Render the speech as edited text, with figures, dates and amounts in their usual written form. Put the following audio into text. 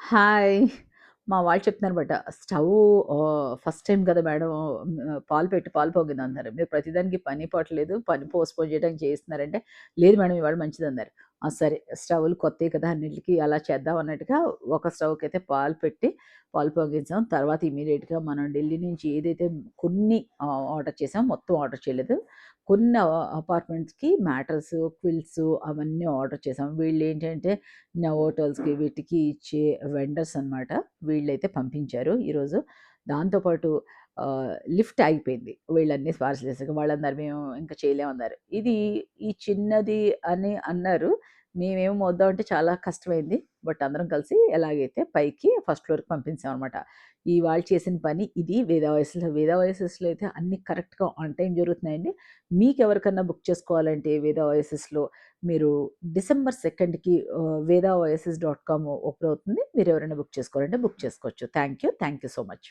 Hi. మా వాళ్ళు చెప్తున్నారన్నమాట. First time కదా మేడం పాలు పెట్టి పాలు పొంగిందన్నారు. మీరు ప్రతిదానికి పని పాట లేదు. పని పోస్ట్‌పోన్ చేయడానికి చేస్తున్నారంటే, లేదు మేడం ఇవాళ మంచిదన్నారు. ఆ! సరే స్టవ్‌లు కొత్తయి కదా! అన్నిట్లికి అలా చేద్దాం అన్నట్టుగా ఒక స్టవ్‌కైతే పాలు పెట్టి పాలు పొంగించాం. తర్వాత ఇమ్మీడియేట్‌గా మనం ఢిల్లీ నుంచి ఏదైతే కొన్ని ఆర్డర్ చేసామో మొత్తం ఆర్డర్ చేయలేదు. కొన్ని అపార్ట్మెంట్స్‌కి మ్యాట్రెస్, క్విల్ట్స్ అవన్నీ ఆర్డర్ చేసాం. వీళ్ళేంటంటే హోటల్స్‌కి వీటికి ఇచ్చే వెండర్స్ అనమాట. వీళ్ళైతే పంపించారు ఈరోజు. దాంతో పాటు లిఫ్ట్ ఆగిపోయింది. వీళ్ళన్నీ పార్సెల్ చేసాక. వాళ్ళన్నారు మేము ఇంక చేయలేమన్నారు. ఈ చిన్నది అని అన్నారు. మేమేమో వద్దామంటే చాలా కష్టమైంది. బట్ అందరం కలిసి ఎలాగైతే పైకి ఫస్ట్ ఫ్లోర్‌కి పంపించామనమాట. వాళ్ళు చేసిన పని ఇది వేద వాయిస్‌లో. వేద వాయిసెస్‌లో అయితే అన్నీ కరెక్ట్‌గా ఆన్ టైమ్ జరుగుతున్నాయండి. మీకెవరికన్నా బుక్ చేసుకోవాలంటే వేద వాయిసెస్‌లో మీరు డిసెంబర్ 2కి వేద ఓఎస్ఎస్.కామ్ ఓపెన్ అవుతుంది. మీరెవరైనా బుక్ చేసుకోవాలంటే బుక్ చేసుకోవచ్చు. Thank you. Thank you so much.